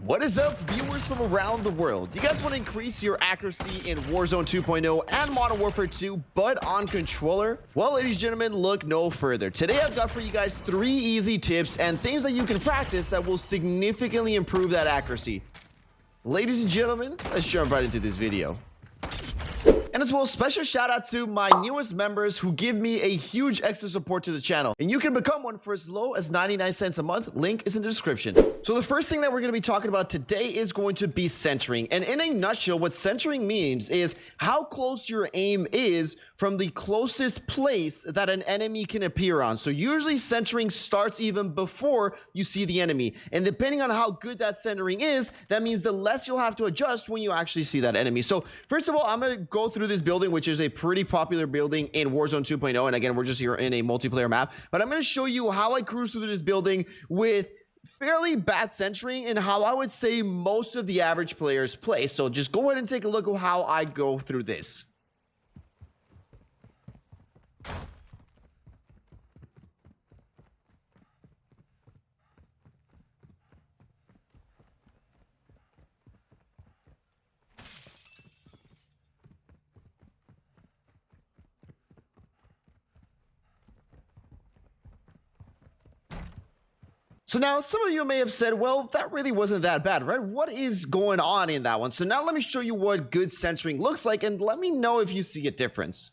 What is up, viewers from around the world? Do you guys want to increase your accuracy in Warzone 2.0 and Modern Warfare 2, but on controller? Well, ladies and gentlemen, look no further. Today, I've got for you guys 3 easy tips and things that you can practice that will significantly improve that accuracy. Ladies and gentlemen, let's jump right into this video. And as well, special shout out to my newest members who give me a huge extra support to the channel. And you can become one for as low as 99 cents a month. Link is in the description. So the first thing that we're going to be talking about today is going to be centering. And in a nutshell, what centering means is how close your aim is from the closest place that an enemy can appear on. So usually centering starts even before you see the enemy. And depending on how good that centering is, that means the less you'll have to adjust when you actually see that enemy. So first of all, I'm going to go through this building, which is a pretty popular building in Warzone 2.0. And again, we're just here in a multiplayer map, but I'm going to show you how I cruise through this building with fairly bad centering and how I would say most of the average players play. So just go ahead and take a look at how I go through this. So now some of you may have said, well, that really wasn't that bad, right? What is going on in that one? So now let me show you what good centering looks like and let me know if you see a difference.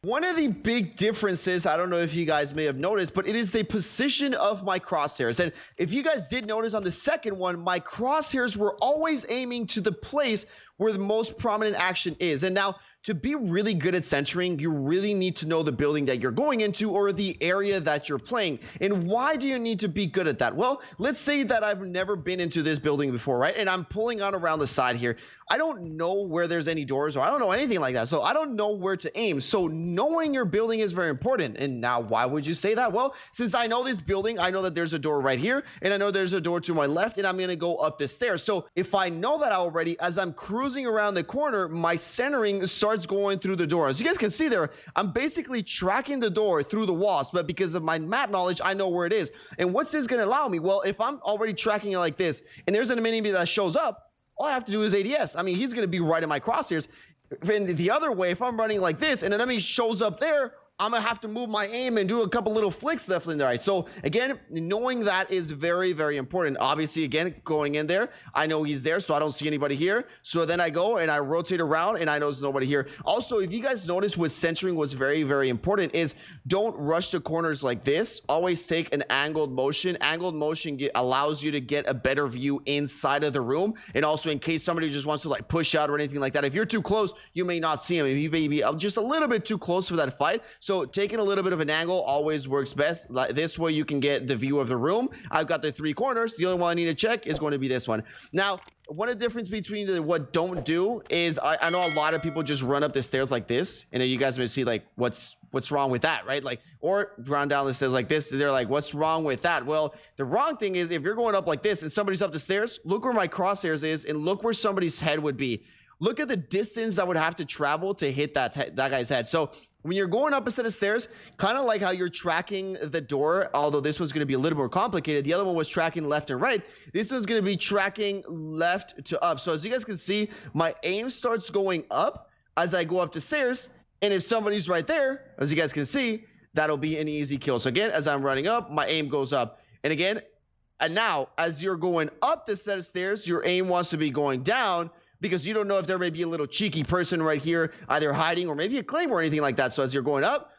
One of the big differences, I don't know if you guys may have noticed, but it is the position of my crosshairs. And if you guys did notice on the second one, my crosshairs were always aiming to the place where the most prominent action is. And now, to be really good at centering, you really need to know the building that you're going into or the area that you're playing. And why do you need to be good at that? Well, let's say that I've never been into this building before, right? And I'm pulling on around the side here. I don't know where there's any doors or I don't know anything like that. So I don't know where to aim. So knowing your building is very important. And now why would you say that? Well, since I know this building, I know that there's a door right here and I know there's a door to my left and I'm going to go up the stairs. So if I know that already, as I'm cruising around the corner, my centering starts going through the door. As you guys can see there, I'm basically tracking the door through the walls, but because of my map knowledge, I know where it is. And what's this going to allow me? Well, if I'm already tracking it like this and there's an enemy that shows up, all I have to do is ADS. I mean, he's going to be right in my crosshairs. And the other way, if I'm running like this and an enemy shows up there, I'm gonna have to move my aim and do a couple little flicks left and right. So again, knowing that is very, very important. Obviously, again, going in there, I know he's there, so I don't see anybody here. So then I go and I rotate around and I know there's nobody here. Also, if you guys notice with centering, what's very, very important is don't rush the corners like this. Always take an angled motion. Angled motion allows you to get a better view inside of the room. And also in case somebody just wants to like push out or anything like that, if you're too close, you may not see him. If you may be just a little bit too close for that fight. So taking a little bit of an angle always works best. This way you can get the view of the room. I've got the 3 corners. The only one I need to check is going to be this one. Now, one of the difference between what don't do is I know a lot of people just run up the stairs like this. And then you guys may see like, what's wrong with that, right? Like, or run down the stairs like this. They're like, what's wrong with that? Well, the wrong thing is if you're going up like this and somebody's up the stairs, look where my crosshairs is and look where somebody's head would be. Look at the distance I would have to travel to hit that guy's head. So when you're going up a set of stairs, kind of like how you're tracking the door, although this one's going to be a little more complicated. The other one was tracking left and right. This one's going to be tracking left to up. So as you guys can see, my aim starts going up as I go up the stairs. And if somebody's right there, as you guys can see, that'll be an easy kill. So again, as I'm running up, my aim goes up. And again, and now as you're going up this set of stairs, your aim wants to be going down, because you don't know if there may be a little cheeky person right here, either hiding or maybe a claim or anything like that. So as you're going up,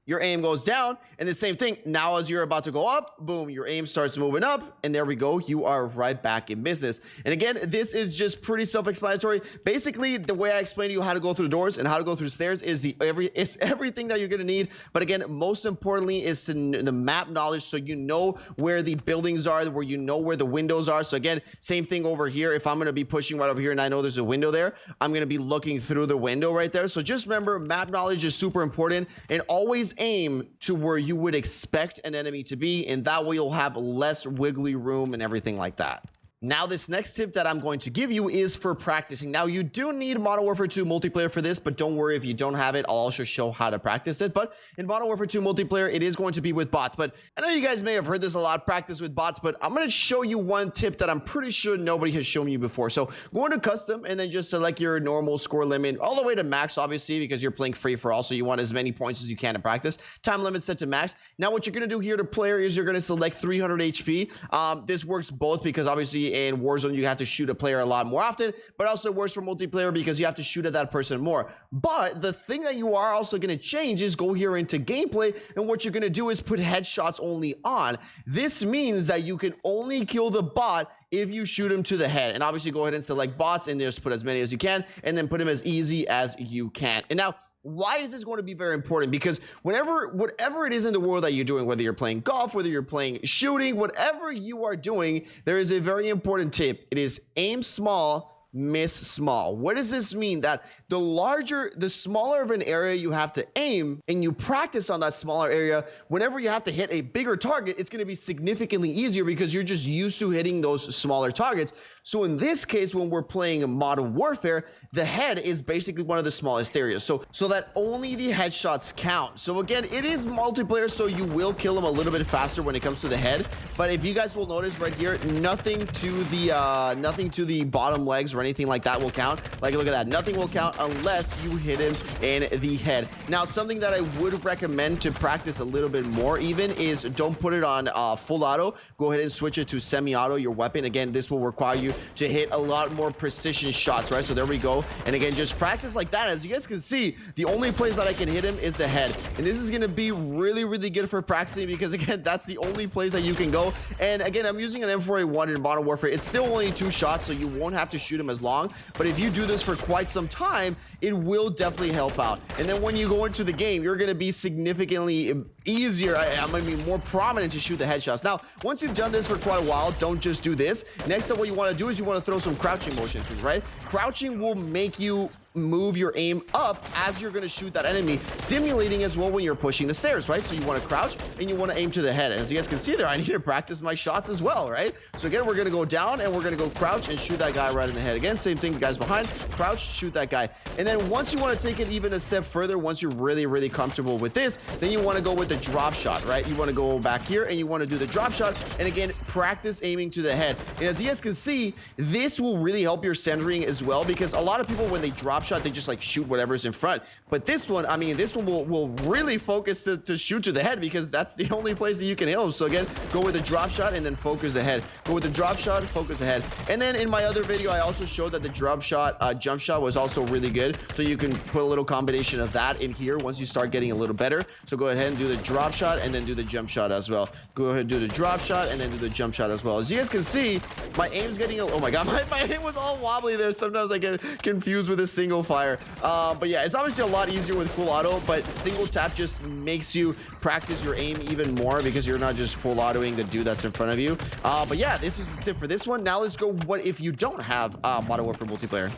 your aim goes down, and the same thing. Now, as you're about to go up, boom, your aim starts moving up, and there we go. You are right back in business. And again, this is just pretty self-explanatory. Basically, the way I explained to you how to go through the doors and how to go through the stairs is everything that you're gonna need. But again, most importantly is the map knowledge, so you know where the buildings are, where you know where the windows are. So again, same thing over here. If I'm gonna be pushing right over here and I know there's a window there, I'm gonna be looking through the window right there. So just remember, map knowledge is super important, and always aim to where you would expect an enemy to be, and that way you'll have less wiggly room and everything like that. Now, this next tip that I'm going to give you is for practicing. Now, you do need Modern Warfare 2 multiplayer for this, but don't worry if you don't have it. I'll also show how to practice it. But in Modern Warfare 2 multiplayer, it is going to be with bots. But I know you guys may have heard this a lot, practice with bots, but I'm going to show you one tip that I'm pretty sure nobody has shown you before. So go into custom and then just select your normal score limit all the way to max, obviously, because you're playing free for all. So you want as many points as you can to practice. Time limit set to max. Now, what you're going to do here to player is you're going to select 300 HP. This works both because obviously in Warzone, you have to shoot a player a lot more often, but also works for multiplayer because you have to shoot at that person more. But the thing that you are also going to change is go here into gameplay, and what you're going to do is put headshots only on. This means that you can only kill the bot if you shoot him to the head. And obviously go ahead and select bots and just put as many as you can, and then put him as easy as you can. And now, why is this going to be very important? Because whatever it is in the world that you're doing, whether you're playing golf, whether you're playing shooting, whatever you are doing, there is a very important tip. It is aim small, miss small. What does this mean? That the smaller of an area you have to aim, and you practice on that smaller area, whenever you have to hit a bigger target, it's going to be significantly easier because you're just used to hitting those smaller targets. So in this case, when we're playing Modern Warfare, the head is basically one of the smallest areas. So that only the headshots count. So again, it is multiplayer, so you will kill them a little bit faster when it comes to the head. But if you guys will notice right here, nothing to the bottom legs or anything like that will count. Like, look at that. Nothing will count unless you hit him in the head. Now, something that I would recommend to practice a little bit more even is don't put it on full auto. Go ahead and switch it to semi-auto, your weapon. Again, this will require you to hit a lot more precision shots, right? So there we go. And again, just practice like that. As you guys can see, the only place that I can hit him is the head. And this is going to be really, really good for practicing because, again, that's the only place that you can go. And again, I'm using an M4A1 in Modern Warfare. It's still only 2 shots, so you won't have to shoot him as long. But if you do this for quite some time, it will definitely help out. And then when you go into the game, you're going to be significantly easier. I mean, more prominent to shoot the headshots. Now, once you've done this for quite a while, don't just do this. Next up, what you want to do is you want to throw some crouching motions in, right? Crouching will make you move your aim up as you're going to shoot that enemy, simulating as well when you're pushing the stairs, right? So you want to crouch and you want to aim to the head. And as you guys can see there, I need to practice my shots as well, right? So again, we're going to go down and we're going to go crouch and shoot that guy right in the head. Again, same thing, guys behind, crouch, shoot that guy. And then once you want to take it even a step further, once you're really, really comfortable with this, then you want to go with the drop shot, right? You want to go back here and you want to do the drop shot. And again, practice aiming to the head. And as you guys can see, this will really help your centering as well, because a lot of people, when they drop shot, they just like shoot whatever's in front. But this one, I mean, this one will really focus to shoot to the head, because that's the only place that you can hit them. So again, go with the drop shot and then focus ahead. Go with the drop shot, focus ahead. And then in my other video, I also showed that the drop shot, jump shot was also really good. So you can put a little combination of that in here once you start getting a little better. So go ahead and do the drop shot and then do the jump shot as well. Go ahead and do the drop shot and then do the jump shot as well. As you guys can see, my aim's getting oh my god, my aim was all wobbly there. Sometimes I get confused with a single fire. But yeah, it's obviously a lot easier with full auto, but single tap just makes you practice your aim even more, because you're not just full autoing the dude that's in front of you. But yeah, this is the tip for this one. Now let's go, what if you don't have Modern Warfare multiplayer?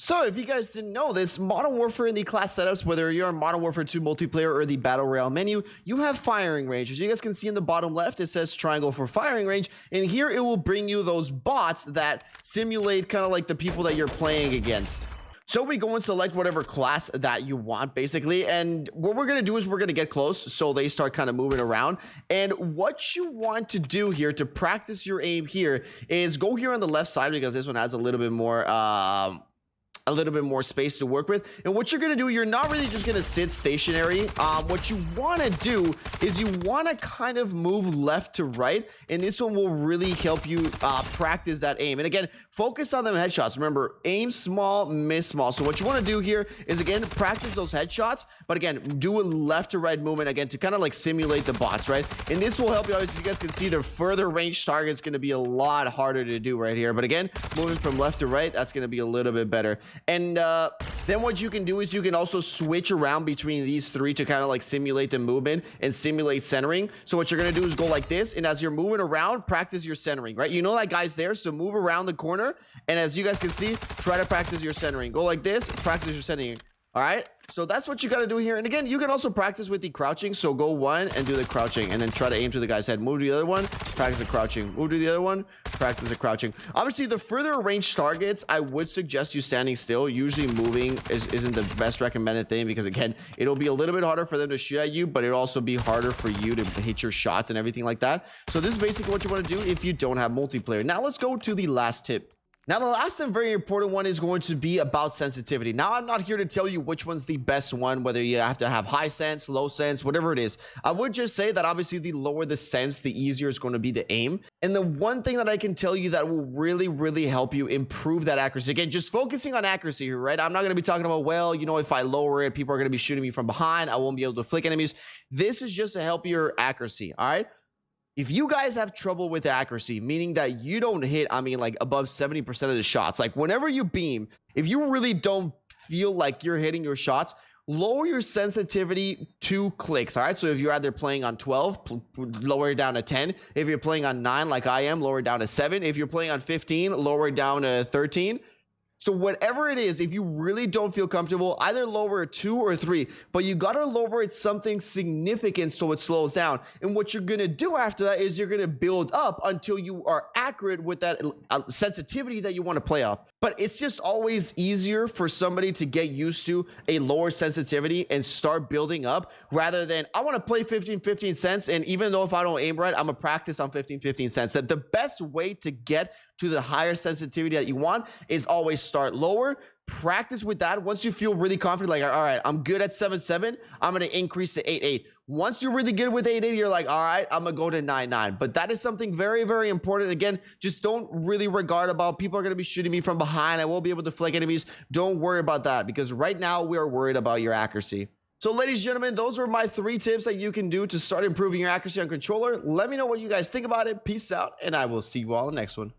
So if you guys didn't know this, Modern Warfare in the class setups, whether you're on Modern Warfare 2 multiplayer or the Battle Royale menu, you have firing range. As you guys can see in the bottom left, it says triangle for firing range. And here it will bring you those bots that simulate kind of like the people that you're playing against. So we go and select whatever class that you want, basically. And what we're going to do is we're going to get close, so they start kind of moving around. And what you want to do here to practice your aim here is go here on the left side, because this one has a little bit more a little bit more space to work with. And what you're going to do, you're not really just going to sit stationary. What you want to do is you want to kind of move left to right, and this one will really help you practice that aim. And again, focus on them headshots. Remember, aim small, miss small. So what you want to do here is, again, practice those headshots, but again, do a left to right movement again to kind of like simulate the bots, right? And this will help you. As you guys can see, the further range target is going to be a lot harder to do right here. But again, moving from left to right, that's going to be a little bit better. And then what you can do is you can also switch around between these three to kind of like simulate the movement and simulate centering. So what you're going to do is go like this, and as you're moving around, practice your centering, right? You know that guy's there, so move around the corner, and as you guys can see, try to practice your centering. Go like this, practice your centering. All right, so that's what you got to do here. And again, you can also practice with the crouching. So go one and do the crouching, and then try to aim to the guy's head. Move to the other one, practice the crouching. Move to the other one, practice the crouching. Obviously, the further range targets, I would suggest you standing still. Usually moving isn't the best recommended thing, because again, it'll be a little bit harder for them to shoot at you, but it'll also be harder for you to hit your shots and everything like that. So this is basically what you want to do if you don't have multiplayer. Now let's go to the last tip. Now, the last and very important one is going to be about sensitivity. Now, I'm not here to tell you which one's the best one, whether you have to have high sense, low sense, whatever it is. I would just say that obviously the lower the sense, the easier it's going to be to aim. And the one thing that I can tell you that will really, really help you improve that accuracy. Again, just focusing on accuracy here, right? I'm not going to be talking about, well, you know, if I lower it, people are going to be shooting me from behind. I won't be able to flick enemies. This is just to help your accuracy, all right? If you guys have trouble with accuracy, meaning that you don't hit, I mean, like above 70% of the shots, like whenever you beam, if you really don't feel like you're hitting your shots, lower your sensitivity 2 clicks. All right, so if you're either playing on 12, lower it down to 10. If you're playing on 9 like I am, lower it down to 7. If you're playing on 15, lower it down to 13. So whatever it is, if you really don't feel comfortable, either lower it 2 or 3, but you got to lower it something significant so it slows down. And what you're going to do after that is you're going to build up until you are accurate with that sensitivity that you want to play off. But it's just always easier for somebody to get used to a lower sensitivity and start building up, rather than I want to play 15 cents, and even though if I don't aim right, I'm gonna practice on 15 cents. That the best way to get to the higher sensitivity that you want is always start lower, practice with that. Once you feel really confident, like, all right, I'm good at 7.7, I'm going to increase to 8.8. Once you're really good with 8.8, you're like, all right, I'm going to go to 9.9. But that is something very, very important. Again, just don't really regard about people are going to be shooting me from behind. I won't be able to flick enemies. Don't worry about that, because right now we are worried about your accuracy. So ladies and gentlemen, those were my 3 tips that you can do to start improving your accuracy on controller. Let me know what you guys think about it. Peace out, and I will see you all in the next one.